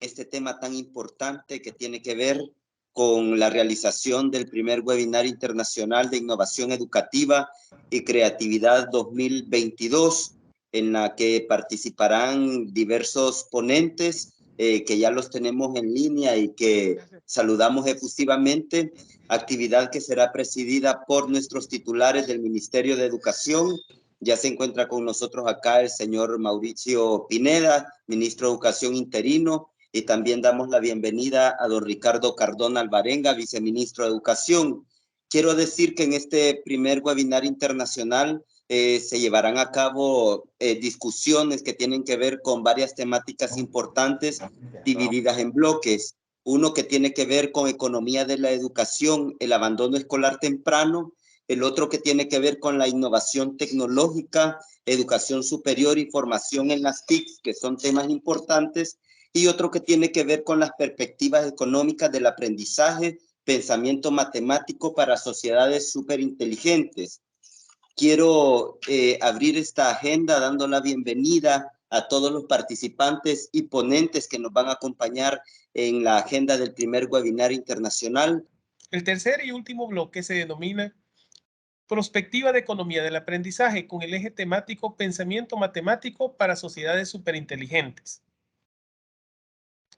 este tema tan importante que tiene que ver con la realización del primer webinar internacional de innovación educativa y creatividad 2022, en la que participarán diversos ponentes que ya los tenemos en línea y que saludamos efusivamente, actividad que será presidida por nuestros titulares del Ministerio de Educación. Ya se encuentra con nosotros acá el señor Mauricio Pineda, ministro de Educación interino, y también damos la bienvenida a don Ricardo Cardona Alvarenga, viceministro de Educación. Quiero decir que en este primer webinar internacional se llevarán a cabo discusiones que tienen que ver con varias temáticas importantes divididas en bloques. Uno que tiene que ver con economía de la educación, el abandono escolar temprano; el otro que tiene que ver con la innovación tecnológica, educación superior y formación en las TIC, que son temas importantes; y otro que tiene que ver con las perspectivas económicas del aprendizaje, pensamiento matemático para sociedades superinteligentes. Quiero abrir esta agenda dando la bienvenida a todos los participantes y ponentes que nos van a acompañar en la agenda del primer webinar internacional. El tercer y último bloque se denomina Prospectiva de Economía del Aprendizaje, con el eje temático Pensamiento Matemático para Sociedades Superinteligentes.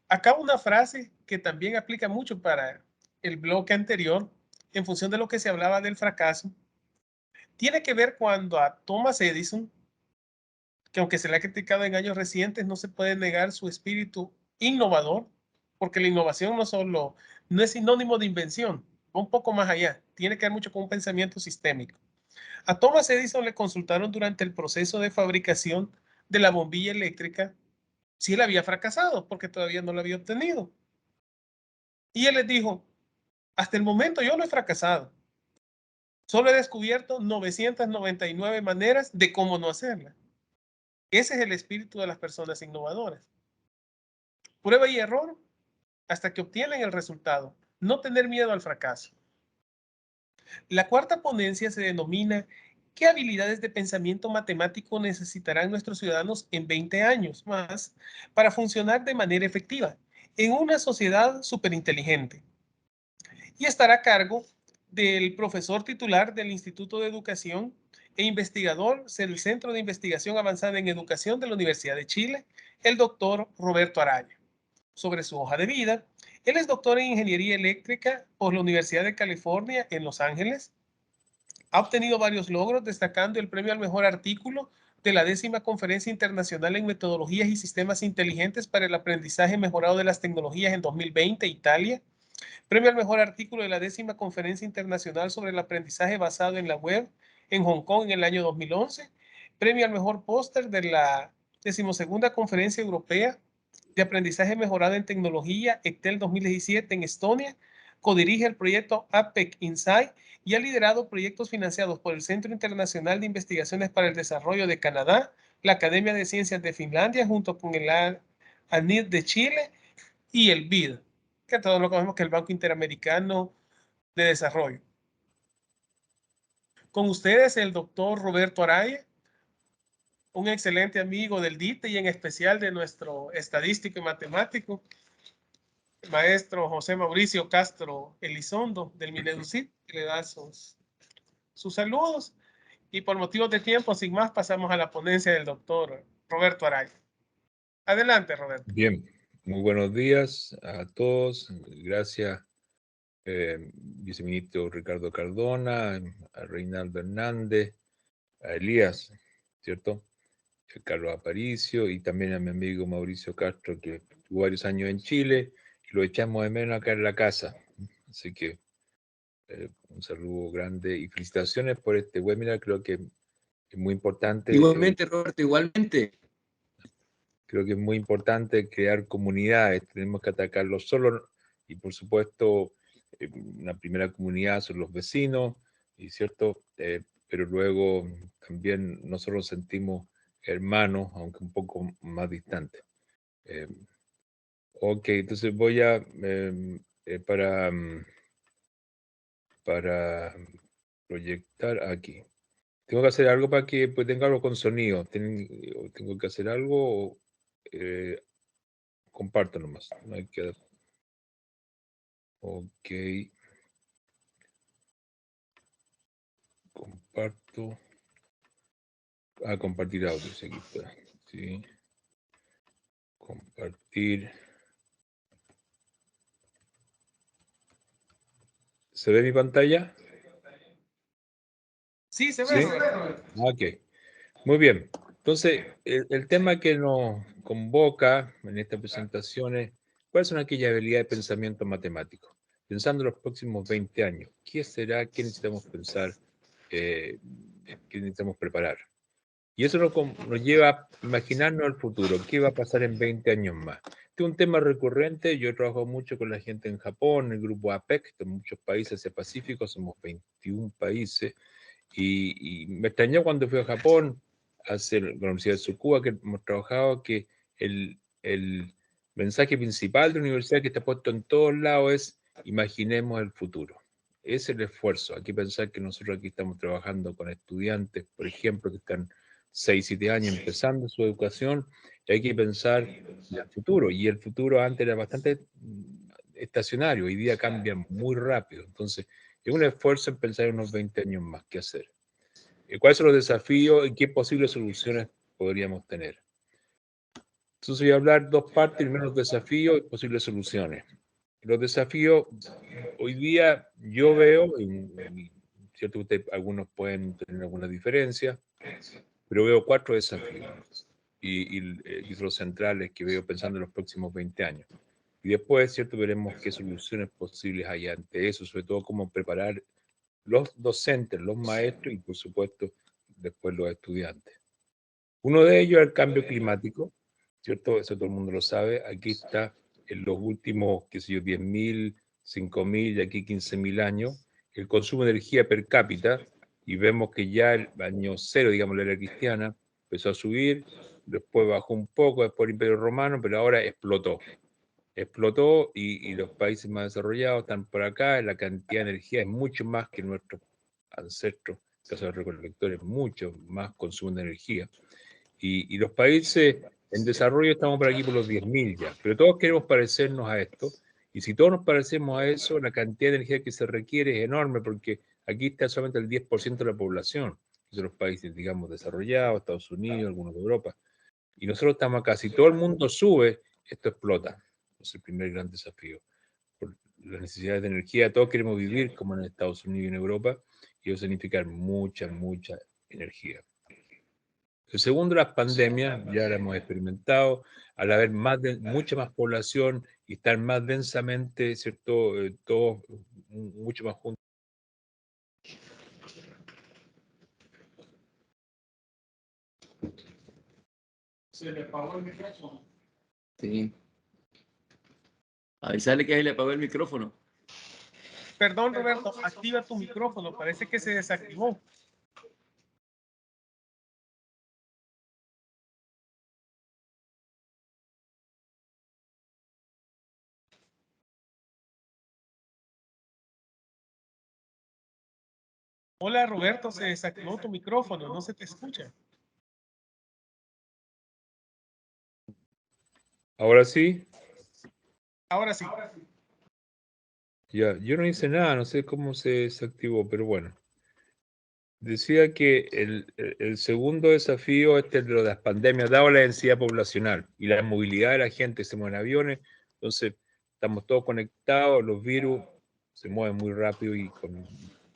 Acá una frase que también aplica mucho para el bloque anterior, en función de lo que se hablaba del fracaso, tiene que ver cuando a Thomas Edison, que aunque se le ha criticado en años recientes, no se puede negar su espíritu innovador, porque la innovación no es sinónimo de invención, va un poco más allá, tiene que ver mucho con un pensamiento sistémico. A Thomas Edison le consultaron durante el proceso de fabricación de la bombilla eléctrica si él había fracasado, porque todavía no lo había obtenido. Y él les dijo, hasta el momento yo no he fracasado. Solo he descubierto 999 maneras de cómo no hacerla. Ese es el espíritu de las personas innovadoras. Prueba y error hasta que obtienen el resultado. No tener miedo al fracaso. La cuarta ponencia se denomina ¿qué habilidades de pensamiento matemático necesitarán nuestros ciudadanos en 20 años más para funcionar de manera efectiva en una sociedad superinteligente? Y estará a cargo del profesor titular del Instituto de Educación e investigador del Centro de Investigación Avanzada en Educación de la Universidad de Chile, el doctor Roberto Araya. Sobre su hoja de vida, él es doctor en Ingeniería Eléctrica por la Universidad de California en Los Ángeles. Ha obtenido varios logros, destacando el premio al mejor artículo de la 10ª Conferencia Internacional en Metodologías y Sistemas Inteligentes para el Aprendizaje Mejorado de las Tecnologías en 2020, Italia. Premio al mejor artículo de la 10ª Conferencia Internacional sobre el Aprendizaje Basado en la Web en Hong Kong en el año 2011. Premio al mejor póster de la 12ª Conferencia Europea de Aprendizaje Mejorado en Tecnología, ECTEL 2017 en Estonia. Codirige el proyecto APEC Insight y ha liderado proyectos financiados por el Centro Internacional de Investigaciones para el Desarrollo de Canadá, la Academia de Ciencias de Finlandia, junto con el ANID de Chile y el BID, que todos lo conocemos que es el Banco Interamericano de Desarrollo. Con ustedes el doctor Roberto Araya, un excelente amigo del DITE y en especial de nuestro estadístico y matemático, el maestro José Mauricio Castro Elizondo del Mineducit, que le da sus saludos. Y por motivos de tiempo, sin más, pasamos a la ponencia del doctor Roberto Araya. Adelante, Roberto. Bien, muy buenos días a todos. Gracias, viceministro Ricardo Cardona, a Reinaldo Hernández, a Elías, ¿cierto? A Carlos Aparicio y también a mi amigo Mauricio Castro, que estuvo varios años en Chile y lo echamos de menos acá en la casa. Así que un saludo grande y felicitaciones por este webinar. Creo que es muy importante. Igualmente, Roberto, igualmente. Creo que es muy importante crear comunidades. Tenemos que atacarlo solo y, por supuesto, una primera comunidad son los vecinos, y cierto, pero luego también nosotros nos sentimos hermanos, aunque un poco más distantes. Ok, entonces voy a para proyectar aquí. Tengo que hacer algo para que pues, tenga algo con sonido. Tengo que hacer algo. comparto nomás. No hay que... Ok. Comparto. Ah, compartir audio, sí, aquí está. Sí. Compartir. ¿Se ve mi pantalla? Sí, se ¿Sí? ve, Roberto. Ok. Muy bien. Entonces, el tema que nos convoca en esta presentación es cuáles son aquellas habilidades de pensamiento matemático. Pensando en los próximos 20 años, ¿qué será? ¿Qué necesitamos pensar? ¿Qué necesitamos preparar? Y eso nos lleva a imaginarnos el futuro. ¿Qué va a pasar en 20 años más? Este es un tema recurrente. Yo he trabajado mucho con la gente en Japón, el grupo APEC, de muchos países del Pacífico, somos 21 países. Y me extrañó cuando fui a Japón, con la Universidad de Tsukuba, que hemos trabajado, que el mensaje principal de la universidad que está puesto en todos lados es imaginemos el futuro. Es el esfuerzo. Hay que pensar que nosotros aquí estamos trabajando con estudiantes, por ejemplo, que están 6, 7 años empezando su educación, y hay que pensar en el futuro. Y el futuro antes era bastante estacionario, hoy día cambia muy rápido. Entonces, es un esfuerzo en pensar en unos 20 años más qué hacer. ¿Cuáles son los desafíos y qué posibles soluciones podríamos tener? Entonces voy a hablar dos partes, primero los desafíos y posibles soluciones. Los desafíos, hoy día yo veo, cierto, algunos pueden tener alguna diferencia, pero veo 4 desafíos y los centrales que veo pensando en los próximos 20 años. Y después, cierto, veremos qué soluciones posibles hay ante eso, sobre todo cómo preparar los docentes, los maestros y, por supuesto, después los estudiantes. Uno de ellos es el cambio climático, ¿cierto? Eso todo el mundo lo sabe. Aquí está en los últimos, qué sé yo, 10.000, 5.000 y aquí 15.000 años, el consumo de energía per cápita, y vemos que ya el año cero, digamos, la era cristiana, empezó a subir, después bajó un poco, después el Imperio Romano, pero ahora explotó. Explotó y los países más desarrollados están por acá, la cantidad de energía es mucho más que nuestros ancestros, en caso de recolectores, mucho más consumo de energía. Y los países en desarrollo estamos por aquí por los 10.000 ya, pero todos queremos parecernos a esto, y si todos nos parecemos a eso, la cantidad de energía que se requiere es enorme, porque aquí está solamente el 10% de la población, de los países, digamos, desarrollados, Estados Unidos, algunos de Europa, y nosotros estamos acá. Si todo el mundo sube, esto explota. Es el primer gran desafío. Por las necesidades de energía, todos queremos vivir como en Estados Unidos y en Europa, y eso significa mucha, mucha energía. El segundo, las pandemias, ya lo hemos experimentado, al haber mucha más población y estar más densamente, ¿cierto? Todos mucho más juntos. Se le apagó el micrófono. Sí. Avisale que ahí le apagó el micrófono. Perdón, Roberto, activa tu micrófono. Parece que se desactivó. Hola, Roberto, se desactivó tu micrófono. No se te escucha. Ahora sí. Ahora sí. Ya, yo no hice nada, no sé cómo se desactivó, pero bueno. Decía que el segundo desafío es el de las pandemias, dado la densidad poblacional y la movilidad de la gente, se mueve en aviones, entonces estamos todos conectados, los virus se mueven muy rápido y con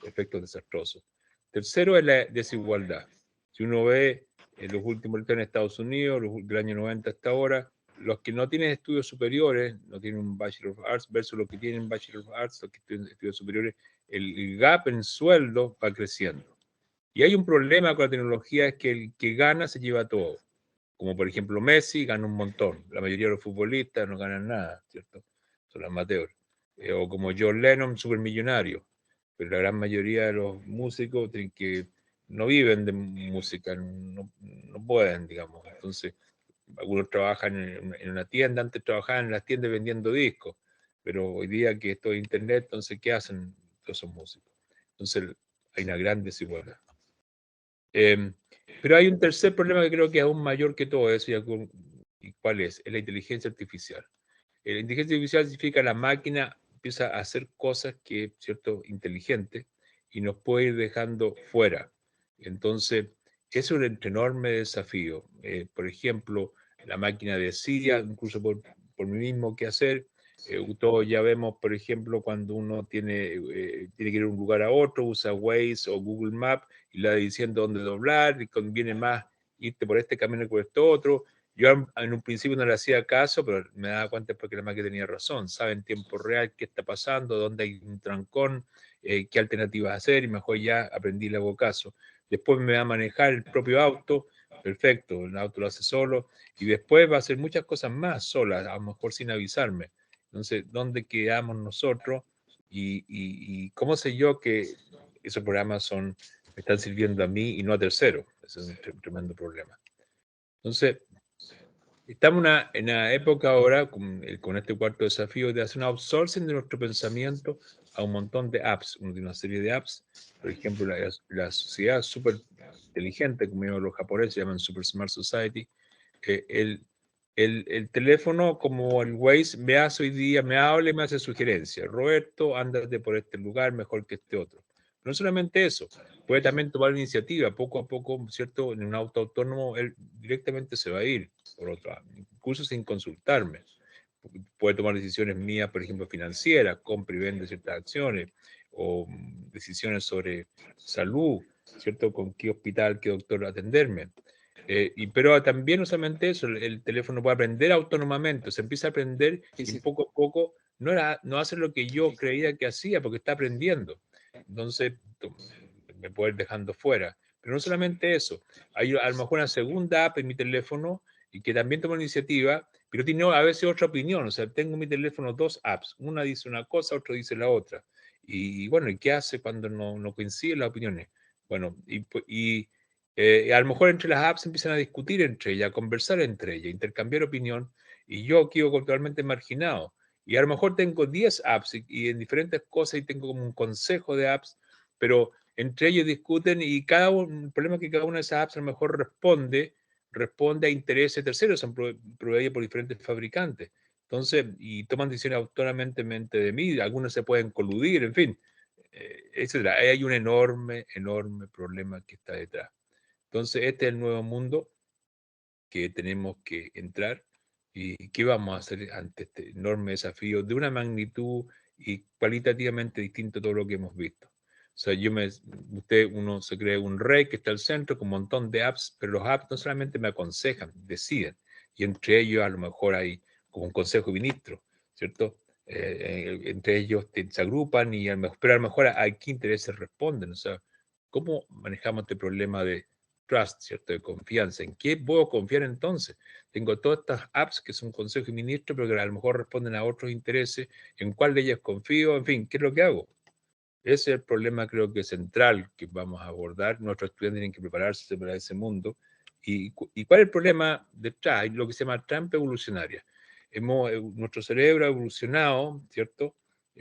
efectos desastrosos. Tercero es la desigualdad. Si uno ve en los últimos en Estados Unidos, del año 90 hasta ahora, los que no tienen estudios superiores, no tienen un Bachelor of Arts, versus los que tienen Bachelor of Arts, los que tienen estudios superiores, el gap en sueldo va creciendo. Y hay un problema con la tecnología, es que el que gana se lleva todo. Como por ejemplo Messi gana un montón. La mayoría de los futbolistas no ganan nada, ¿cierto? Son amateurs. O como John Lennon, supermillonario. Pero la gran mayoría de los músicos no viven de música, no pueden, digamos. Entonces, algunos trabajan en una tienda, antes trabajaban en las tiendas vendiendo discos, pero hoy día que esto es internet, entonces, ¿qué hacen todos esos músicos? Entonces, hay una gran desigualdad. Pero hay un tercer problema que creo que es aún mayor que todo eso, y ¿Y cuál es? Es la inteligencia artificial. La inteligencia artificial significa la máquina empieza a hacer cosas que, ¿cierto?, inteligentes y nos puede ir dejando fuera. Entonces, es un enorme desafío. Por ejemplo, la máquina decía, incluso por mí mismo, qué hacer. Todos ya vemos, por ejemplo, cuando uno tiene que ir de un lugar a otro, usa Waze o Google Maps y le va diciendo dónde doblar, y conviene más irte por este camino que por este otro. Yo en un principio no le hacía caso, pero me daba cuenta porque la máquina tenía razón. Sabe en tiempo real qué está pasando, dónde hay un trancón, qué alternativas hacer, y mejor ya aprendí, le hago caso. Después me va a manejar el propio auto, perfecto, el auto lo hace solo, y después va a hacer muchas cosas más solas, a lo mejor sin avisarme. Entonces, ¿dónde quedamos nosotros? Y cómo sé yo que esos programas me están sirviendo a mí y no a terceros? Ese es un tremendo problema. Entonces, estamos en una época ahora, con este cuarto desafío, de hacer un outsourcing de nuestro pensamiento a un montón de apps, una serie de apps. Por ejemplo, la sociedad súper inteligente, como los japoneses llaman Super Smart Society. El teléfono, como el Waze, me hace hoy día, me habla y me hace sugerencias. Roberto, ándate por este lugar mejor que este otro. Pero no solamente eso, puede también tomar iniciativa. Poco a poco, ¿cierto? En un auto autónomo, él directamente se va a ir por otro lado, incluso sin consultarme. Puede tomar decisiones mías, por ejemplo, financieras, compra y vende ciertas acciones, o decisiones sobre salud, ¿cierto? Con qué hospital, qué doctor atenderme. Pero también no solamente eso, el teléfono puede aprender autónomamente, se empieza a aprender y poco a poco no hace lo que yo creía que hacía porque está aprendiendo. Entonces me puede ir dejando fuera. Pero no solamente eso, hay a lo mejor una segunda app en mi teléfono y que también toma iniciativa, pero tiene a veces otra opinión. O sea, tengo en mi teléfono dos apps, una dice una cosa, otra dice la otra. Y bueno, ¿y qué hace cuando no coinciden las opiniones? Bueno, a lo mejor entre las apps empiezan a discutir entre ellas, a conversar entre ellas, intercambiar opinión, y yo quedo totalmente marginado. Y a lo mejor tengo 10 apps y en diferentes cosas, y tengo como un consejo de apps, pero entre ellos discuten y el problema es que cada una de esas apps a lo mejor responde a intereses terceros, son proveídos por diferentes fabricantes. Entonces, y toman decisiones autónomamente de mí, algunos se pueden coludir, en fin, etcétera. Hay un enorme problema que está detrás. Entonces, este es el nuevo mundo que tenemos que entrar. ¿Y qué vamos a hacer ante este enorme desafío de una magnitud y cualitativamente distinto a todo lo que hemos visto? O sea, uno se cree un rey que está al centro con un montón de apps, pero los apps no solamente me aconsejan, deciden. Y entre ellos a lo mejor hay como un consejo de ministros, ¿cierto? Entre ellos se agrupan pero a lo mejor a qué intereses responden. O sea, ¿cómo manejamos este problema de trust, ¿cierto? De confianza? ¿En qué puedo confiar entonces? Tengo todas estas apps que son consejos y ministros, pero que a lo mejor responden a otros intereses. ¿En cuál de ellas confío? En fin, ¿qué es lo que hago? Ese es el problema, creo que central que vamos a abordar. Nuestros estudiantes tienen que prepararse para ese mundo. ¿Y cuál es el problema detrás? Hay lo que se llama trampa evolucionaria. Nuestro cerebro ha evolucionado, ¿cierto?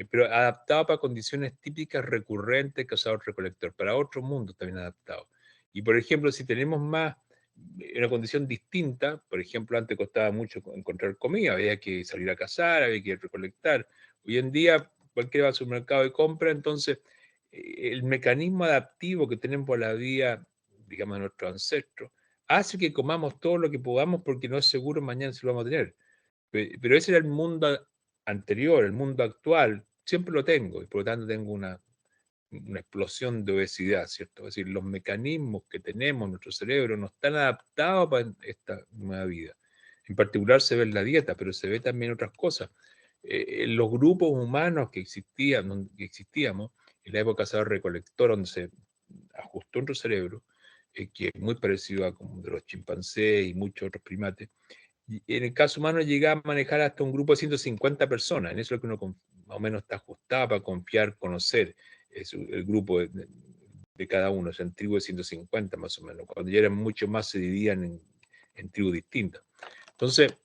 Pero adaptado para condiciones típicas recurrentes, cazador-recolector, para otros mundos también adaptado. Y por ejemplo, si tenemos una condición distinta, por ejemplo, antes costaba mucho encontrar comida, había que salir a cazar, había que recolectar. Hoy en día cualquiera va al supermercado y compra, entonces el mecanismo adaptivo que tenemos por la vida, digamos, de nuestros ancestros, hace que comamos todo lo que podamos porque no es seguro mañana si lo vamos a tener. Pero ese era el mundo anterior, el mundo actual, siempre lo tengo, y por lo tanto tengo una explosión de obesidad, ¿cierto? Es decir, los mecanismos que tenemos en nuestro cerebro no están adaptados para esta nueva vida. En particular se ve en la dieta, pero se ve también en otras cosas. En los grupos humanos que existíamos, en la época cazador-recolector, donde se ajustó nuestro cerebro, que es muy parecido a como de los chimpancés y muchos otros primates, y en el caso humano llegaba a manejar hasta un grupo de 150 personas. En eso es lo que uno más o menos está ajustado para confiar, conocer el grupo de cada uno, es en tribus de 150 más o menos. Cuando ya eran mucho más se dividían en tribus distintas. Entonces,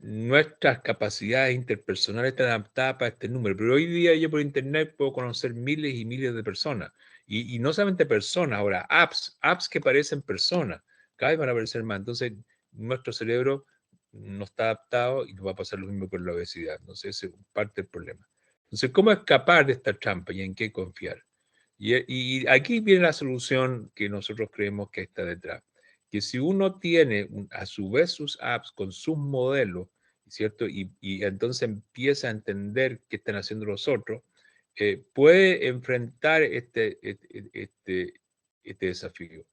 nuestras capacidades interpersonales están adaptadas para este número, pero hoy día yo por internet puedo conocer miles y miles de personas, y no solamente personas, ahora apps que parecen personas, cada vez van a aparecer más. Entonces, nuestro cerebro no está adaptado y nos va a pasar lo mismo con la obesidad. Entonces, ese es parte del problema. Entonces, ¿cómo escapar de esta trampa y en qué confiar? Y aquí viene la solución que nosotros creemos que está detrás. Que si uno tiene a su vez sus apps con sus modelos, ¿cierto? Y entonces empieza a entender qué están haciendo los otros, puede enfrentar este desafío.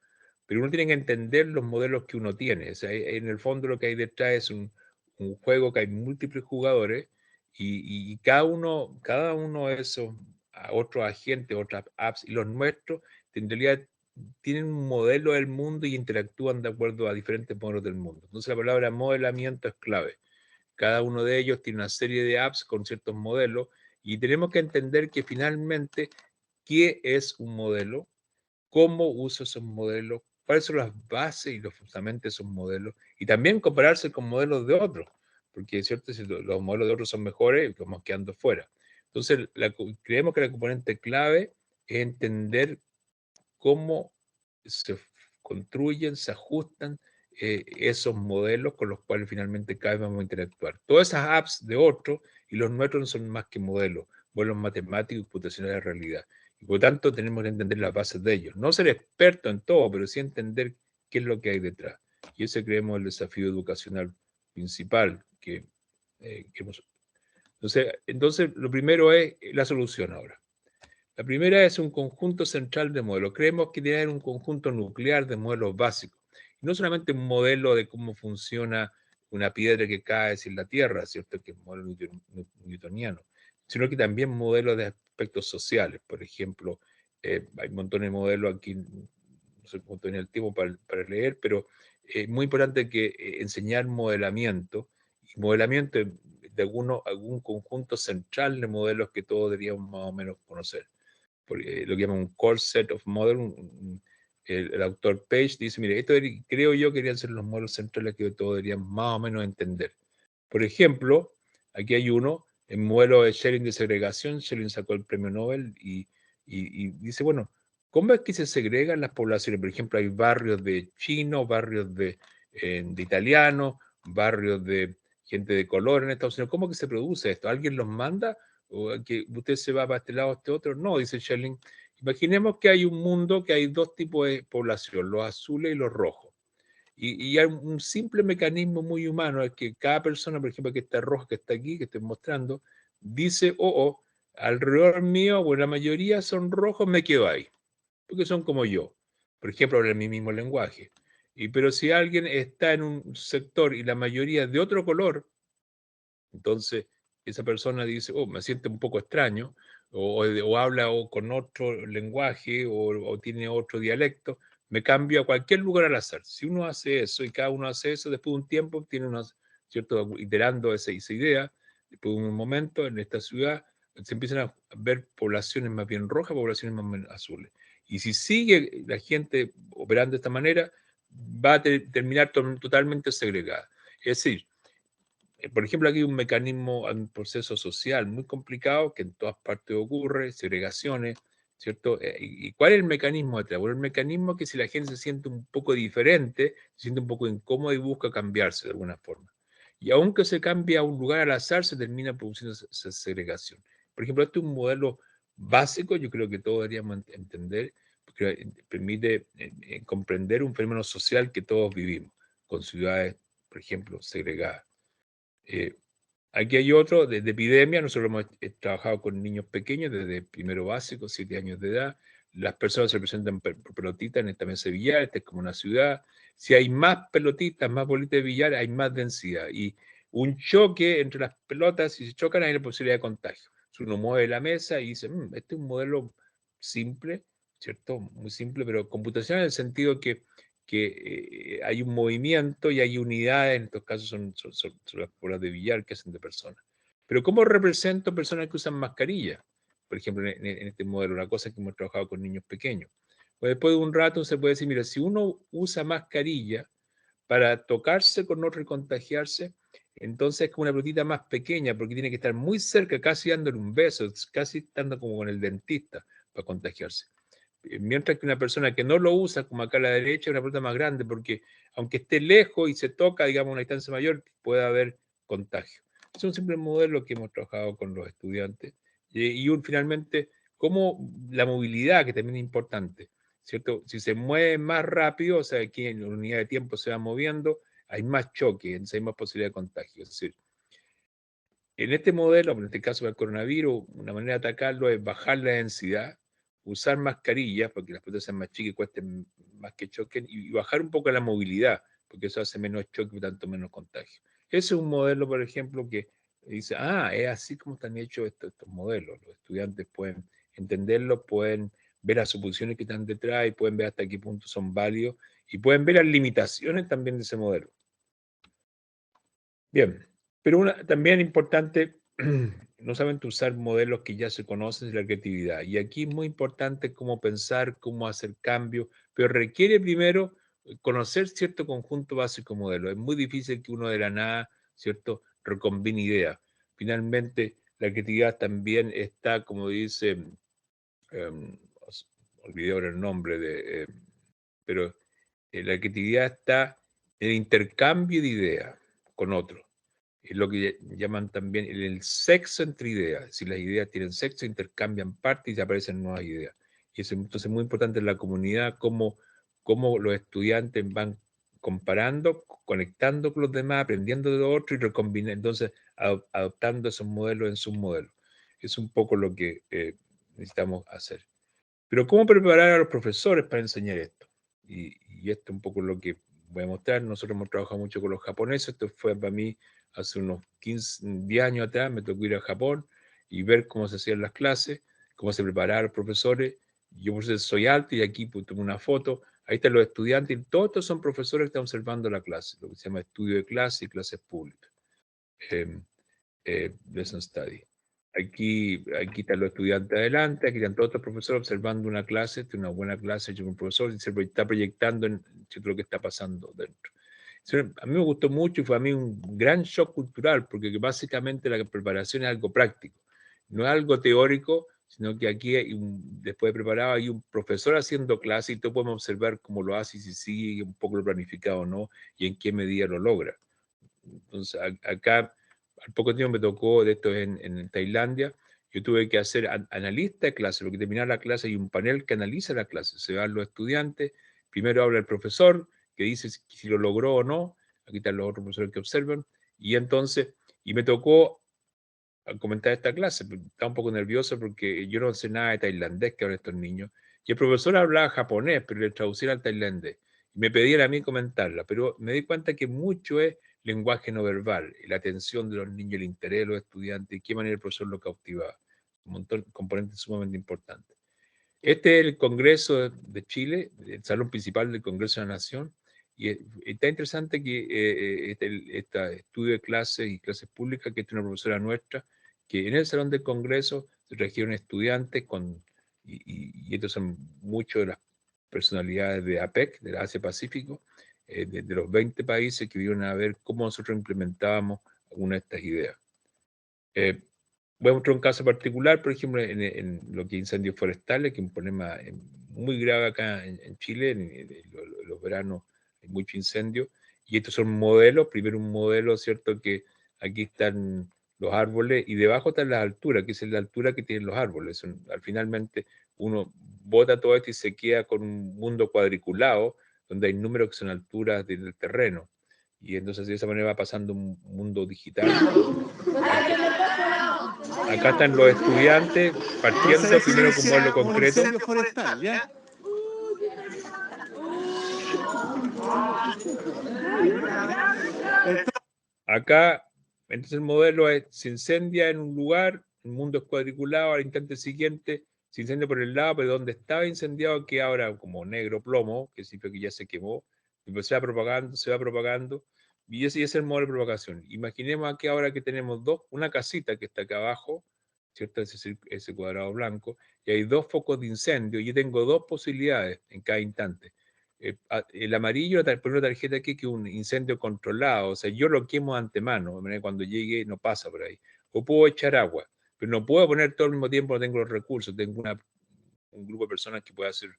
Pero uno tiene que entender los modelos que uno tiene. O sea, en el fondo lo que hay detrás es un juego que hay múltiples jugadores y cada uno de esos otros agentes, otras apps y los nuestros, en realidad tienen un modelo del mundo y interactúan de acuerdo a diferentes modelos del mundo. Entonces la palabra modelamiento es clave. Cada uno de ellos tiene una serie de apps con ciertos modelos y tenemos que entender que finalmente, ¿qué es un modelo? ¿Cómo uso esos modelos? ¿Cuáles son las bases y los fundamentos de esos modelos? Y también compararse con modelos de otros, porque es cierto, si los modelos de otros son mejores, vamos quedando fuera. Entonces, creemos que la componente clave es entender cómo se construyen, se ajustan esos modelos con los cuales finalmente cada vez vamos a interactuar. Todas esas apps de otros y los nuestros no son más que modelos matemáticos y computacionales de realidad. Y por lo tanto tenemos que entender las bases de ellos. No ser experto en todo, pero sí entender qué es lo que hay detrás. Y ese creemos el desafío educacional principal que hemos. Entonces, lo primero es la solución ahora. La primera es un conjunto central de modelos. Creemos que debe haber un conjunto nuclear de modelos básicos. Y no solamente un modelo de cómo funciona una piedra que cae en la Tierra, ¿cierto? Que es el modelo newtoniano, sino que también modelos de aspectos sociales. Por ejemplo, hay un montón de modelos aquí, no sé cuánto tiene el tiempo para leer, pero es muy importante que enseñar modelamiento, y modelamiento de algún conjunto central de modelos que todos deberíamos más o menos conocer. Lo que llaman un core set of models. El autor Page dice, mire, esto creo yo que deberían ser los modelos centrales que todos deberían más o menos entender. Por ejemplo, aquí hay uno, el modelo de Schelling de segregación. Schelling sacó el premio Nobel y dice, bueno, ¿cómo es que se segregan las poblaciones? Por ejemplo, hay barrios de chinos, barrios de italianos, barrios de gente de color en Estados Unidos. ¿Cómo que se produce esto? ¿Alguien los manda? ¿O que usted se va para este lado, este otro? No, dice Schelling. Imaginemos que hay un mundo que hay dos tipos de población, los azules y los rojos. Y hay un simple mecanismo muy humano, es que cada persona, por ejemplo, que está roja, que está aquí, que estoy mostrando, dice, alrededor mío, bueno, la mayoría son rojos, me quedo ahí, porque son como yo. Por ejemplo, hablan mi mismo lenguaje. Pero si alguien está en un sector y la mayoría es de otro color, entonces esa persona dice, me siento un poco extraño, o habla con otro lenguaje, o tiene otro dialecto, me cambio a cualquier lugar al azar. Si uno hace eso y cada uno hace eso, después de un tiempo tiene ¿cierto? Iterando esa idea, después de un momento en esta ciudad se empiezan a ver poblaciones más bien rojas, poblaciones más bien azules. Y si sigue la gente operando de esta manera, va a terminar totalmente segregada. Es decir, por ejemplo, aquí hay un mecanismo, un proceso social muy complicado que en todas partes ocurre, segregaciones, ¿cierto? ¿Y cuál es el mecanismo detrás? Bueno, el mecanismo es que si la gente se siente un poco diferente, se siente un poco incómoda y busca cambiarse de alguna forma. Y aunque se cambie a un lugar al azar, se termina produciendo esa segregación. Por ejemplo, este es un modelo básico, yo creo que todos deberíamos entender, porque permite comprender un fenómeno social que todos vivimos, con ciudades, por ejemplo, segregadas. Aquí hay otro de epidemia. Nosotros hemos trabajado con niños pequeños desde primero básico, 7 años de edad. Las personas se presentan por pelotitas en esta mesa de billar. Esta es como una ciudad. Si hay más pelotitas, más bolitas de billar, hay más densidad. Y un choque entre las pelotas, si se chocan, hay la posibilidad de contagio. Si uno mueve la mesa y dice, este es un modelo simple, ¿cierto? Muy simple, pero computacional en el sentido que hay un movimiento y hay unidades, en estos casos son las bolas de billar que hacen de personas. Pero ¿cómo represento personas que usan mascarilla? Por ejemplo, en este modelo, una cosa que hemos trabajado con niños pequeños. Pues después de un rato se puede decir, mira, si uno usa mascarilla para tocarse con otro y contagiarse, entonces es como una pelotita más pequeña, porque tiene que estar muy cerca, casi dándole un beso, casi estando como con el dentista para contagiarse. Mientras que una persona que no lo usa, como acá a la derecha, es una pelota más grande, porque aunque esté lejos y se toca, digamos, a una distancia mayor, puede haber contagio. Es un simple modelo que hemos trabajado con los estudiantes. Finalmente, como la movilidad, que también es importante, ¿cierto? Si se mueve más rápido, o sea, aquí en la unidad de tiempo se va moviendo, hay más choque, entonces hay más posibilidad de contagio. Es decir, en este modelo, en este caso del coronavirus, una manera de atacarlo es bajar la densidad, usar mascarillas, porque las pelotas sean más chicas y cuesten más que choquen, y bajar un poco la movilidad, porque eso hace menos choque y tanto menos contagio. Ese es un modelo, por ejemplo, que dice, es así como están hechos estos modelos. Los estudiantes pueden entenderlo, pueden ver las suposiciones que están detrás y pueden ver hasta qué punto son válidos y pueden ver las limitaciones también de ese modelo. Bien, pero también importante, no solamente usar modelos que ya se conocen de la creatividad. Y aquí es muy importante cómo pensar, cómo hacer cambios, pero requiere primero conocer cierto conjunto básico de modelos. Es muy difícil que uno de la nada, ¿cierto?, recombine ideas. Finalmente, la creatividad también está, como dice, olvidé ahora el nombre, pero la creatividad está en el intercambio de ideas con otros. Es lo que llaman también el sexo entre ideas. Si las ideas tienen sexo, intercambian partes y aparecen nuevas ideas. Y eso entonces es muy importante en la comunidad, cómo los estudiantes van comparando, conectando con los demás, aprendiendo de los otros y recombinando, entonces adoptando esos modelos en sus modelos. Es un poco lo que necesitamos hacer. Pero ¿cómo preparar a los profesores para enseñar esto? Y esto es un poco lo que voy a mostrar. Nosotros hemos trabajado mucho con los japoneses. Esto fue para mí hace unos 10 años atrás. Me tocó ir a Japón y ver cómo se hacían las clases, cómo se preparaban los profesores. Yo por eso soy alto y aquí tengo una foto. Ahí están los estudiantes y todos estos son profesores que están observando la clase, lo que se llama estudio de clase y clases públicas. Lesson study. Aquí están los estudiantes adelante, aquí están todos los profesores observando una clase, una buena clase, un profesor se está proyectando en lo que está pasando dentro. A mí me gustó mucho y fue a mí un gran shock cultural, porque básicamente la preparación es algo práctico, no es algo teórico, sino que aquí después de preparado hay un profesor haciendo clase y todos podemos observar cómo lo hace y si sigue un poco lo planificado o no y en qué medida lo logra. Entonces acá al poco tiempo me tocó de esto en Tailandia. Yo tuve que hacer analista de clase, porque terminar la clase hay un panel que analiza la clase. Se van los estudiantes, primero habla el profesor, que dice si lo logró o no. Aquí están los otros profesores que observan. Y entonces, me tocó comentar esta clase. Estaba un poco nervioso porque yo no sé nada de tailandés que hablan estos niños. Y el profesor hablaba japonés, pero le traducía al tailandés. Y me pedían a mí comentarla, pero me di cuenta que mucho es lenguaje no verbal, la atención de los niños, el interés de los estudiantes, y qué manera el profesor lo cautivaba. Un montón de componentes sumamente importantes. Este es el Congreso de Chile, el salón principal del Congreso de la Nación, y está interesante que este estudio de clases y clases públicas, que es una profesora nuestra, que en el salón del Congreso se trajeron estudiantes y estos son muchos de las personalidades de APEC, de la Asia Pacífico, de los 20 países que vinieron a ver cómo nosotros implementábamos algunas de estas ideas. Voy a mostrar un caso particular, por ejemplo, en lo que es incendios forestales, que es un problema muy grave acá en Chile. En los veranos hay mucho incendio. Y estos son modelos. Primero un modelo, ¿cierto? Que aquí están los árboles y debajo están las alturas, que es la altura que tienen los árboles. Finalmente uno bota todo esto y se queda con un mundo cuadriculado, donde hay números que son alturas del terreno. Y entonces de esa manera va pasando un mundo digital. Acá están los estudiantes partiendo primero con modelo concreto. Forestal, ¿ya? Acá, entonces el modelo se incendia en un lugar, el mundo es cuadriculado, al instante siguiente se incendia por el lado, pero donde estaba incendiado queda ahora como negro plomo, que significa que ya se quemó, y pues se va propagando, y ese es el modelo de propagación. Imaginemos aquí ahora que tenemos una casita que está acá abajo, ¿cierto? Ese cuadrado blanco, y hay dos focos de incendio, y yo tengo dos posibilidades en cada instante. El amarillo, por una tarjeta aquí, que es un incendio controlado, o sea, yo lo quemo de antemano, de manera que cuando llegue no pasa por ahí. O puedo echar agua, pero no puedo poner todo al mismo tiempo, no tengo los recursos, tengo un grupo de personas que puede hacer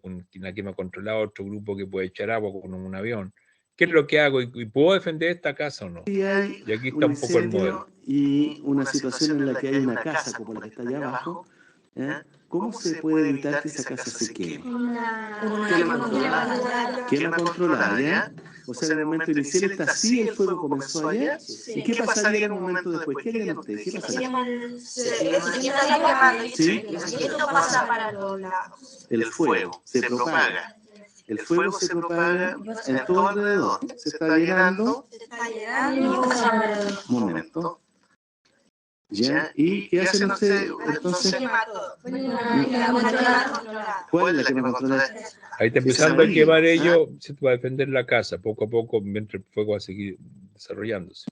una quema controlada, otro grupo que puede echar agua con un avión. ¿Qué es lo que hago? ¿Y puedo defender esta casa o no? Y aquí está un poco el modelo. Y una situación en la que hay una casa como la que está allá abajo, ¿ya? ¿Cómo se puede evitar que esa casa se queme? Quema controlada, ¿ya? O sea, en el momento inicial está así, el fuego comenzó allá. ¿Y qué pasaría en un momento después? ¿Qué harían ustedes? ¿Qué pasaría? ¿Sí? Esto pasa para los lados. El fuego se propaga. El fuego se propaga en todo alrededor. Se está llenando. Se está llenando. Un momento. ¿Ya? ¿Y qué hacen ustedes? Entonces, Quema todo. ¿cuál es la quema controlada? Ahí está empezando a quemar ellos, se va a defender la casa, poco a poco, mientras el fuego va a seguir desarrollándose.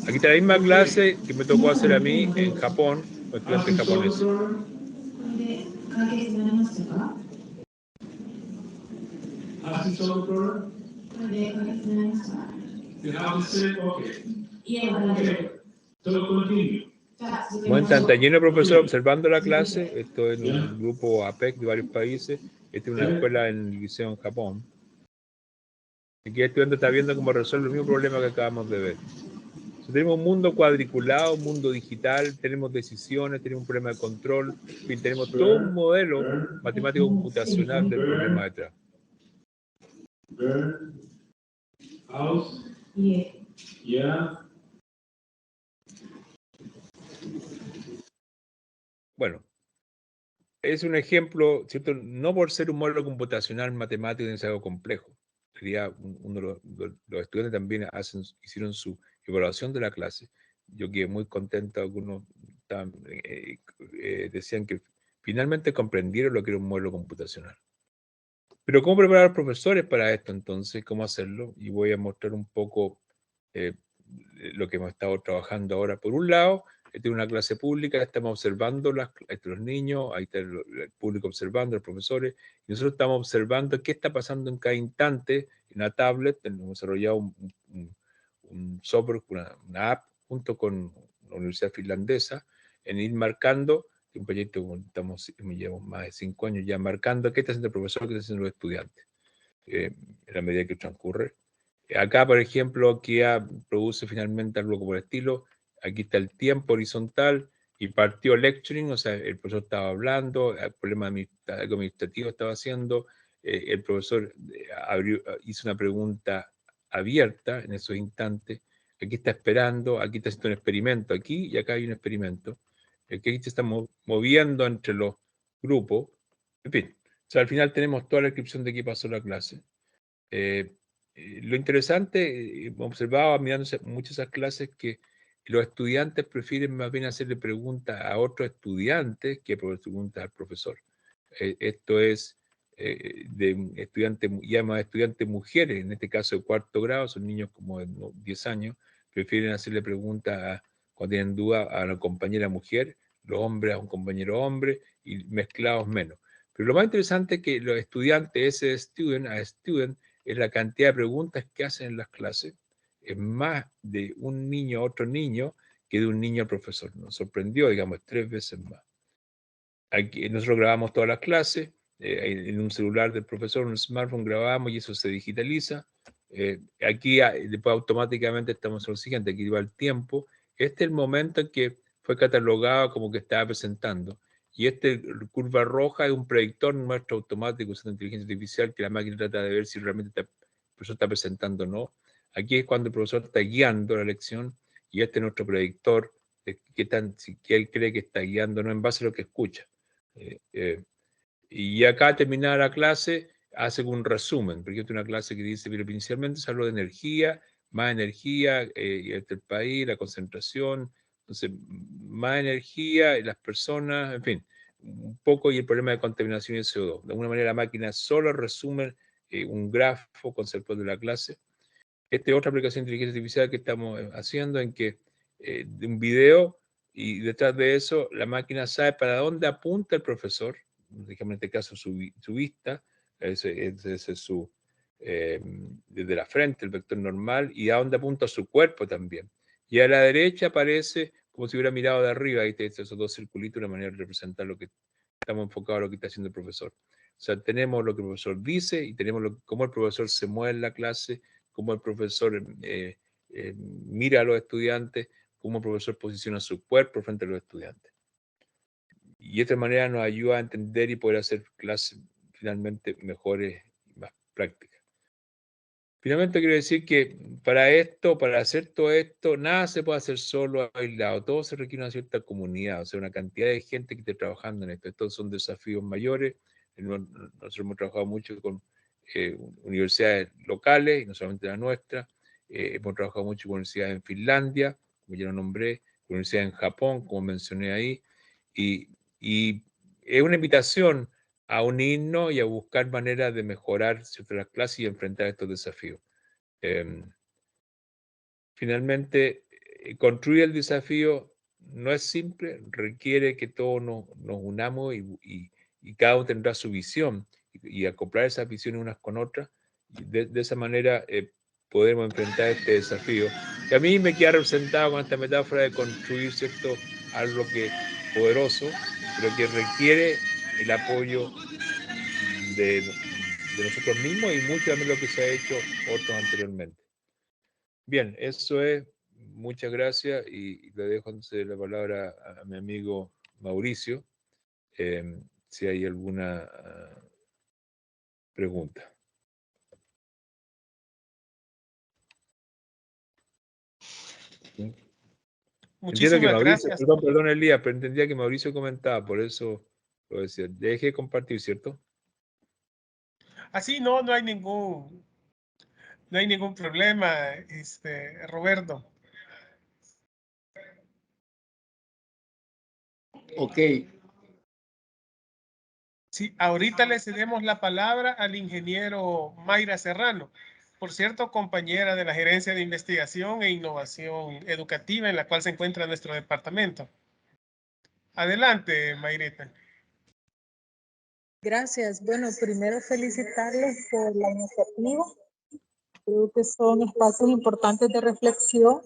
Aquí está la misma clase que me tocó hacer a mí en Japón, con estudiantes japoneses. Está lleno de profesores observando la clase. Esto es un grupo APEC de varios países. Esta es una escuela en el liceo en Japón. Aquí el estudiante está viendo cómo resuelve el mismo problema que acabamos de ver. Entonces, tenemos un mundo cuadriculado, un mundo digital, tenemos decisiones, tenemos un problema de control, en fin, tenemos todo un modelo matemático computacional del problema detrás. Bueno, es un ejemplo, ¿cierto? No por ser un modelo computacional matemático es algo complejo. Sería uno de los estudiantes también hicieron su evaluación de la clase. Yo quedé muy contento, algunos decían que finalmente comprendieron lo que era un modelo computacional. Pero ¿cómo preparar a los profesores para esto entonces? ¿Cómo hacerlo? Y voy a mostrar un poco lo que hemos estado trabajando ahora. Por un lado, esta es una clase pública, estamos observando los niños, ahí está el público observando, los profesores, y nosotros estamos observando qué está pasando en cada instante en una tablet. Hemos desarrollado un software, una app, junto con la Universidad Finlandesa, en ir marcando, un proyecto que llevamos más de 5 años ya marcando qué está haciendo el profesor, qué está haciendo los estudiantes, en la medida que transcurre. Acá, por ejemplo, aquí produce finalmente algo como el estilo. Aquí está el tiempo horizontal y partió lecturing, o sea, el profesor estaba hablando, el problema administrativo estaba haciendo, el profesor hizo una pregunta abierta en esos instantes. Aquí está esperando, aquí está haciendo un experimento, aquí y acá hay un experimento. Aquí se está moviendo entre los grupos. En fin, o sea, al final tenemos toda la descripción de qué pasó en la clase. Lo interesante, observaba mirando muchas de esas clases, que los estudiantes prefieren más bien hacerle preguntas a otros estudiantes que preguntas al profesor. Esto es de estudiantes, ya más estudiantes mujeres, en este caso de 4º grado, son niños como de 10 años, prefieren hacerle preguntas cuando tienen duda a la compañera mujer, los hombres a un compañero hombre, y mezclados menos. Pero lo más interesante es que los estudiantes, ese student a student, es la cantidad de preguntas que hacen en las clases. Es más de un niño a otro niño que de un niño al profesor. Nos sorprendió, digamos, 3 veces más. Aquí nosotros grabamos todas las clases, en un celular del profesor, en un smartphone grabamos y eso se digitaliza. Aquí después automáticamente estamos en lo siguiente, aquí va el tiempo. Este es el momento en que fue catalogado como que estaba presentando. Y curva roja es un predictor nuestro automático usando inteligencia artificial, que la máquina trata de ver si realmente el profesor está presentando o no. Aquí es cuando el profesor está guiando la lección, y este es nuestro predictor de si él cree que está guiando o no en base a lo que escucha. Y acá terminada la clase hace un resumen, porque es una clase que dice, pero inicialmente se habló de energía, más energía, el país, la concentración, entonces más energía, las personas, en fin, un poco, y el problema de contaminación y CO2. De alguna manera la máquina solo resume un grafo conceptual de la clase. Esta es otra aplicación de inteligencia artificial que estamos haciendo, en que de un video, y detrás de eso la máquina sabe para dónde apunta el profesor, digamos en este caso su vista, ese es su, desde la frente, el vector normal, y a dónde apunta su cuerpo también. Y a la derecha aparece como si hubiera mirado de arriba, ahí te esos 2 circulitos, una manera de representar lo que estamos enfocados a lo que está haciendo el profesor. O sea, tenemos lo que el profesor dice y tenemos cómo el profesor se mueve en la clase, cómo el profesor mira a los estudiantes, cómo el profesor posiciona su cuerpo frente a los estudiantes. Y de esta manera nos ayuda a entender y poder hacer clases finalmente mejores y más prácticas. Finalmente quiero decir que para esto, para hacer todo esto, nada se puede hacer solo, aislado. Todo se requiere una cierta comunidad, o sea, una cantidad de gente que esté trabajando en esto. Estos son desafíos mayores. Nosotros hemos trabajado mucho con universidades locales, y no solamente la nuestra. Hemos trabajado mucho con universidades en Finlandia, como ya lo nombré, con universidades en Japón, como mencioné ahí. Y es una invitación a unirnos y a buscar maneras de mejorar las clases y enfrentar estos desafíos. Finalmente, construir el desafío no es simple, requiere que todos nos unamos y cada uno tendrá su visión y acoplar esas visiones unas con otras. Y de esa manera podremos enfrentar este desafío. Que a mí me queda representado con esta metáfora de construir, ¿cierto?, algo poderoso, pero que requiere el apoyo de nosotros mismos y mucho también lo que se ha hecho otros anteriormente. Bien, eso es. Muchas gracias y le dejo entonces la palabra a mi amigo Mauricio, si hay alguna pregunta. Entiendo que Muchísimas Mauricio, gracias. perdón Elías, pero entendía que Mauricio comentaba, por eso lo decía. Deje de compartir, ¿cierto? Así no hay ningún problema, Roberto. Ok. Sí, ahorita le cedemos la palabra al ingeniero Mayra Serrano, por cierto, compañera de la Gerencia de Investigación e Innovación Educativa en la cual se encuentra nuestro departamento. Adelante, Mayrita. Gracias. Bueno, primero felicitarles por la iniciativa. Creo que son espacios importantes de reflexión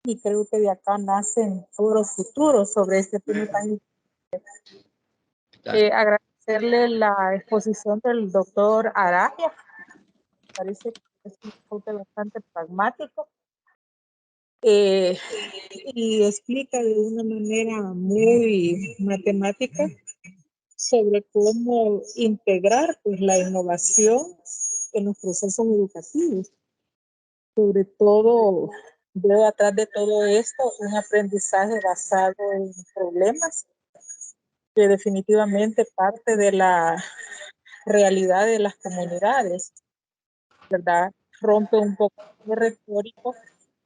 y creo que de acá nacen foros futuros sobre este tema tan importante. Agradecerle la exposición del doctor Araya. Parece que es un enfoque bastante pragmático y explica de una manera muy matemática sobre cómo integrar pues, la innovación en los procesos educativos. Sobre todo, veo atrás de todo esto un aprendizaje basado en problemas que definitivamente parte de la realidad de las comunidades, ¿verdad? Rompe un poco de retórico.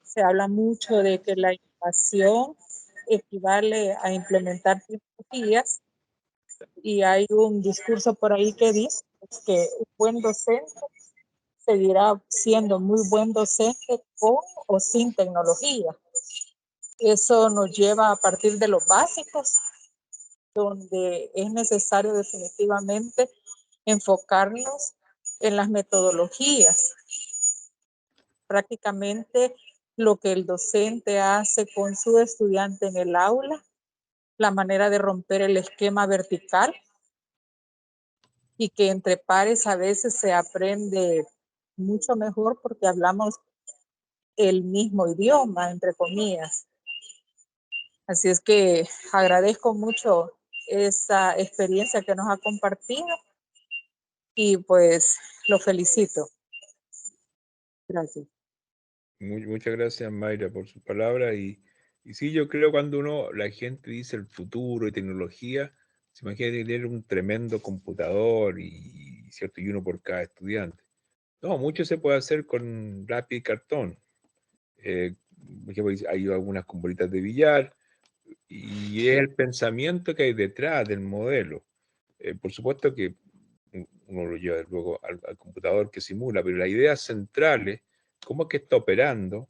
Se habla mucho de que la innovación equivale a implementar tecnologías y hay un discurso por ahí que dice que un buen docente seguirá siendo muy buen docente con o sin tecnología. Eso nos lleva a partir de los básicos, donde es necesario definitivamente enfocarnos en las metodologías. Prácticamente lo que el docente hace con su estudiante en el aula, la manera de romper el esquema vertical y que entre pares a veces se aprende mucho mejor porque hablamos el mismo idioma, entre comillas. Así es que agradezco mucho esa experiencia que nos ha compartido y pues lo felicito. Gracias. Muchas gracias, Mayra, por sus palabras. Y sí, yo creo cuando la gente dice el futuro y tecnología, se imagina tener un tremendo computador ¿cierto? Y uno por cada estudiante. No, mucho se puede hacer con lápiz y cartón. Por ejemplo, hay algunas con bolitas de billar y es el pensamiento que hay detrás del modelo. Por supuesto que uno lo lleva luego al computador que simula, pero las ideas centrales, cómo es que está operando,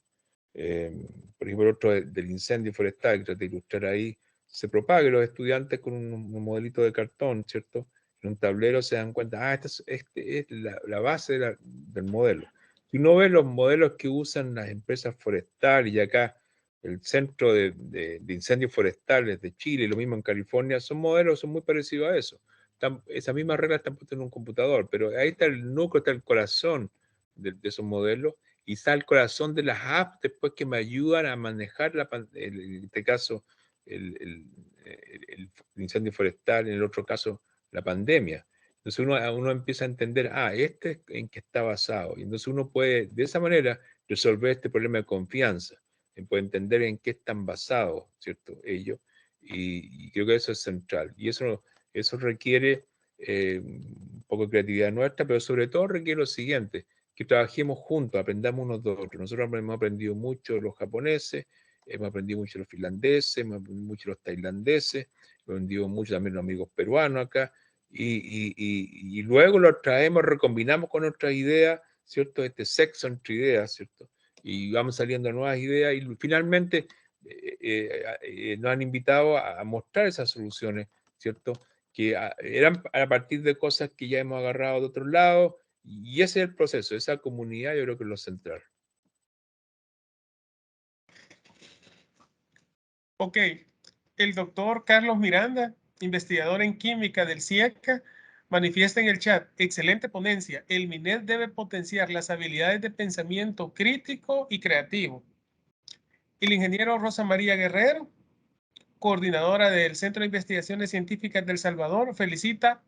por ejemplo, el otro del incendio forestal, que traté de ilustrar ahí, se propaga y los estudiantes con un modelito de cartón, ¿cierto? En un tablero se dan cuenta, esta es la base del modelo. Si uno ve los modelos que usan las empresas forestales, y acá el Centro de Incendios Forestales de Chile, y lo mismo en California, son modelos, son muy parecidos a eso. Esas mismas reglas están puestas en un computador, pero ahí está el núcleo, está el corazón de esos modelos, y está el corazón de las apps después que me ayudan a manejar, en este caso, el incendio forestal, en el otro caso, la pandemia. Entonces uno empieza a entender, este es en qué está basado. Y entonces uno puede, de esa manera, resolver este problema de confianza. Puede entender en qué están basados, ¿cierto? Ellos. Y creo que eso es central. Y eso requiere un poco de creatividad nuestra, pero sobre todo requiere lo siguiente, que trabajemos juntos, aprendamos unos de otros. Nosotros hemos aprendido mucho los japoneses, hemos aprendido mucho los finlandeses, hemos aprendido mucho los tailandeses, hemos aprendido mucho también los amigos peruanos acá, y luego los traemos, recombinamos con otras ideas, ¿cierto? Este sexo entre ideas, ¿cierto? Y vamos saliendo nuevas ideas, y finalmente nos han invitado a mostrar esas soluciones, ¿cierto? Que eran a partir de cosas que ya hemos agarrado de otro lado, y ese es el proceso, esa comunidad yo creo que es lo central. Ok, el doctor Carlos Miranda, investigador en química del CIECA, manifiesta en el chat, excelente ponencia, el MINED debe potenciar las habilidades de pensamiento crítico y creativo. El ingeniero Rosa María Guerrero, coordinadora del Centro de Investigaciones Científicas del Salvador, felicita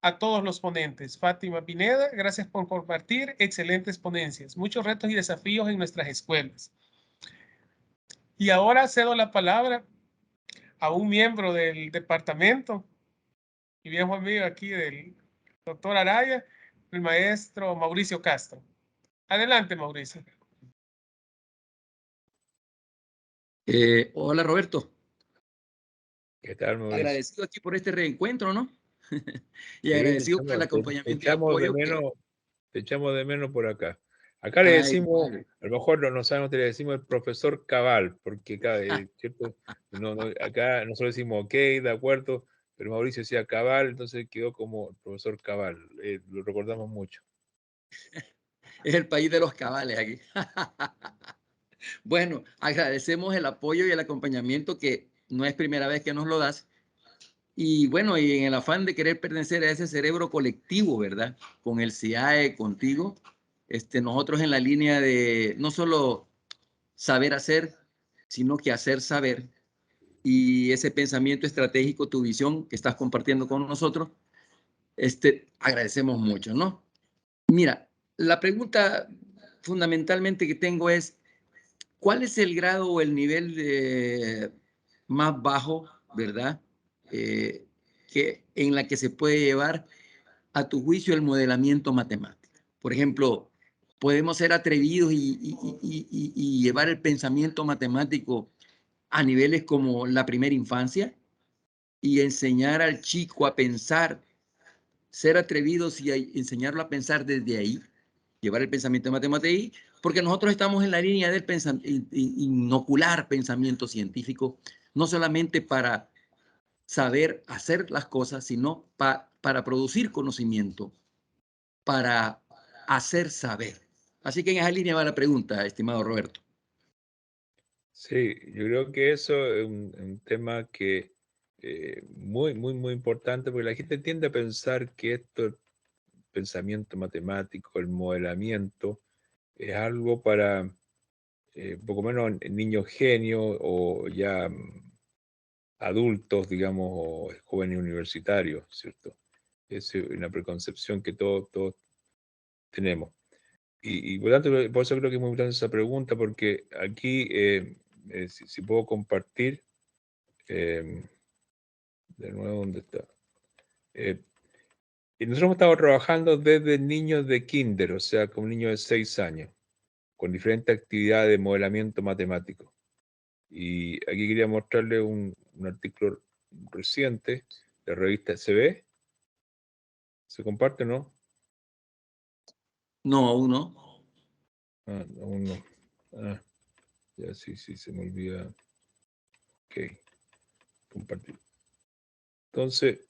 a todos los ponentes. Fátima Pineda, gracias por compartir excelentes ponencias, muchos retos y desafíos en nuestras escuelas. Y ahora cedo la palabra a un miembro del departamento y viejo amigo aquí del doctor Araya, el maestro Mauricio Castro. Adelante, Mauricio. Hola, Roberto. ¿Qué tal, Mauricio? Agradecido aquí por este reencuentro, ¿no? Y Sí, agradecido por el acompañamiento y apoyo. Te echamos de menos por acá. Acá le decimos, a lo mejor no sabemos, te le decimos el profesor Cabal, porque acá, ¿cierto? Acá nosotros decimos ok, de acuerdo, pero Mauricio decía Cabal, entonces quedó como el profesor Cabal. Lo recordamos mucho. Es el país de los cabales aquí. Bueno, agradecemos el apoyo y el acompañamiento, que no es primera vez que nos lo das. Y bueno, y en el afán de querer pertenecer a ese cerebro colectivo, ¿verdad? Con el CIAE, contigo, nosotros en la línea de no solo saber hacer, sino que hacer saber. Y ese pensamiento estratégico, tu visión que estás compartiendo con nosotros, agradecemos mucho, ¿no? Mira, la pregunta fundamentalmente que tengo es, ¿cuál es el grado o el nivel más bajo, verdad? En la que se puede llevar, a tu juicio, el modelamiento matemático. Por ejemplo, podemos ser atrevidos y llevar el pensamiento matemático a niveles como la primera infancia y enseñar al chico a pensar, ser atrevidos y enseñarlo a pensar desde ahí, llevar el pensamiento matemático ahí, porque nosotros estamos en la línea del inocular pensamiento científico, no solamente para saber hacer las cosas, sino para producir conocimiento, para hacer saber. Así que en esa línea va la pregunta, estimado Roberto. Sí, yo creo que eso es un tema que muy, muy, muy importante, porque la gente tiende a pensar que esto, el pensamiento matemático, el modelamiento, es algo para poco menos niños genios o ya adultos, digamos, o jóvenes universitarios, ¿cierto? Es una preconcepción que todos tenemos. Y por tanto, por eso creo que es muy importante esa pregunta, porque aquí, si puedo compartir, de nuevo, ¿dónde está? Y nosotros hemos estado trabajando desde niños de kinder, o sea, con niños de 6 años, con diferentes actividades de modelamiento matemático. Y aquí quería mostrarle un artículo reciente de revista SB. ¿Se comparte o no? No, aún no. Aún no. Ya sí, se me olvida. Ok, compartir. Entonces,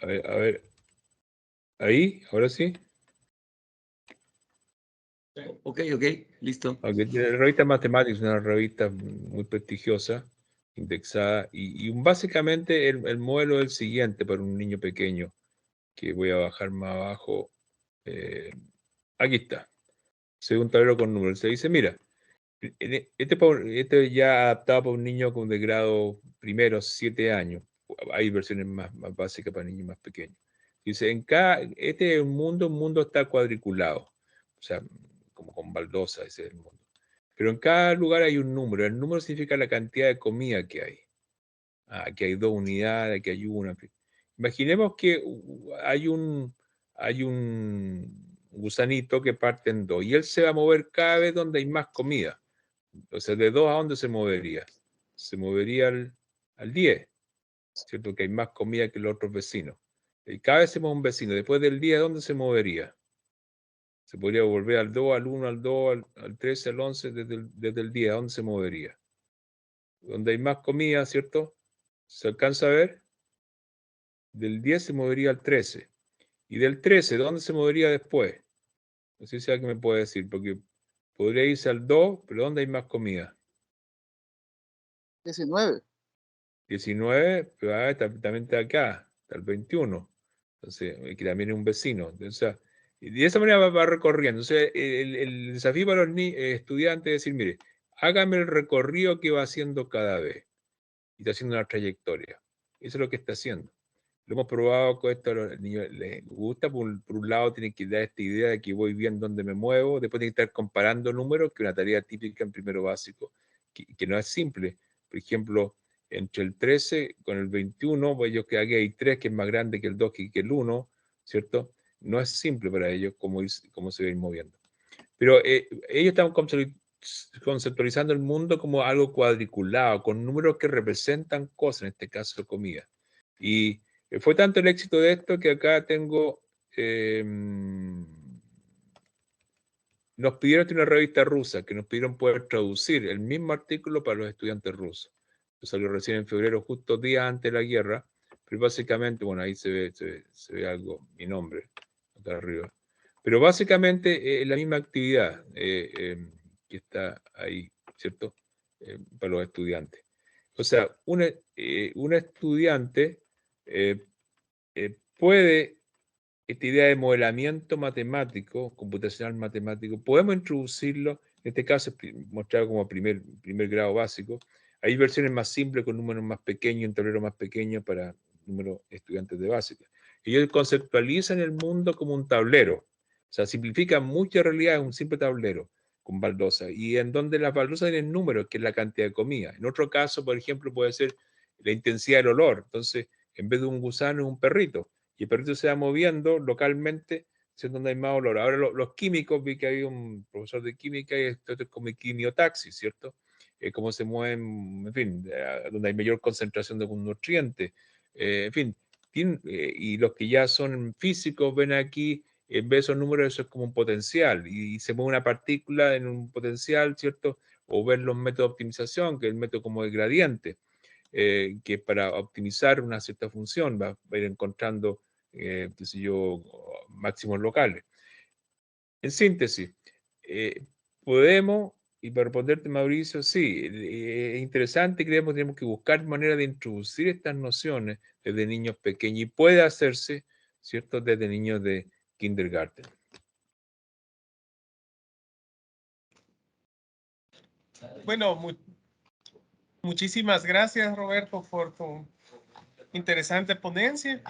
a ver. Ahí, ahora sí. Ok, listo. Okay. La revista Mathematics es una revista muy prestigiosa, indexada, y básicamente el modelo es el siguiente para un niño pequeño, que voy a bajar más abajo. Aquí está. Según tablero con números. Se dice, mira, este ya adaptado para un niño de grado primero, 7 años. Hay versiones más básicas para niños más pequeños. Dice, este es un mundo está cuadriculado. O sea, como con baldosa, ese es el mundo. Pero en cada lugar hay un número. El número significa la cantidad de comida que hay. Aquí hay 2 unidades, aquí hay una. Imaginemos que hay un gusanito que parte en 2 y él se va a mover cada vez donde hay más comida. Entonces, ¿de 2 a dónde se movería? Se movería al 10, ¿cierto? Que hay más comida que los otros vecinos. Y cada vez se mueve un vecino. Después del 10, ¿dónde se movería? Se podría volver al 2, al 1, al 2, al 13, al 11, desde el 10. ¿A dónde se movería? Donde hay más comida, ¿cierto? ¿Se alcanza a ver? Del 10 se movería al 13. Y del 13, ¿dónde se movería después? No sé si alguien me puede decir, porque podría irse al 2, pero ¿dónde hay más comida? 19. 19, pero también está acá, está el 21. Entonces, que también es un vecino. O sea, y de esa manera va recorriendo. Entonces, el desafío para los estudiantes es decir, mire, hágame el recorrido que va haciendo cada vez. Y está haciendo una trayectoria. Eso es lo que está haciendo. Lo hemos probado con esto, a los niños les gusta. Por un lado, tienen que dar esta idea de que voy viendo dónde me muevo. Después tienen que estar comparando números, que es una tarea típica en primero básico, que no es simple. Por ejemplo, entre el 13 con el 21, pues yo que aquí hay 3 que es más grande que el 2 que el 1, ¿cierto? No es simple para ellos cómo se va a ir moviendo. Pero ellos están conceptualizando el mundo como algo cuadriculado, con números que representan cosas, en este caso comida. Y fue tanto el éxito de esto que acá tengo, nos pidieron una revista rusa, que nos pidieron poder traducir el mismo artículo para los estudiantes rusos. Esto salió recién en febrero, justo días antes de la guerra, pero básicamente, bueno, ahí se ve algo, mi nombre, acá arriba. Pero básicamente es la misma actividad que está ahí, ¿cierto? Para los estudiantes. O sea, un estudiante puede, esta idea de modelamiento matemático, computacional matemático, podemos introducirlo, en este caso mostrado como primer grado básico. Hay versiones más simples con números más pequeños, un tablero más pequeño para números estudiantes de básica. Ellos conceptualizan el mundo como un tablero. O sea, simplifican mucha realidad en un simple tablero con baldosa. Y en donde las baldosas tienen números, que es la cantidad de comida. En otro caso, por ejemplo, puede ser la intensidad del olor. Entonces, en vez de un gusano, es un perrito. Y el perrito se va moviendo localmente, siendo donde hay más olor. Ahora, los químicos, vi que hay un profesor de química, y esto es como quimiotaxi, ¿cierto? Cómo se mueven, en fin, donde hay mayor concentración de un nutriente. En fin, y los que ya son físicos ven aquí, en vez de esos números, eso es como un potencial, y se mueve una partícula en un potencial, ¿cierto? O ver los métodos de optimización, que es el método como de gradiente, que para optimizar una cierta función va a ir encontrando, qué sé yo, máximos locales. En síntesis, podemos, y para responderte, Mauricio, sí, es interesante, creemos que tenemos que buscar manera de introducir estas nociones desde niños pequeños, y puede hacerse, ¿cierto?, desde niños de kindergarten. Bueno, muchísimas gracias, Roberto, por tu interesante ponencia.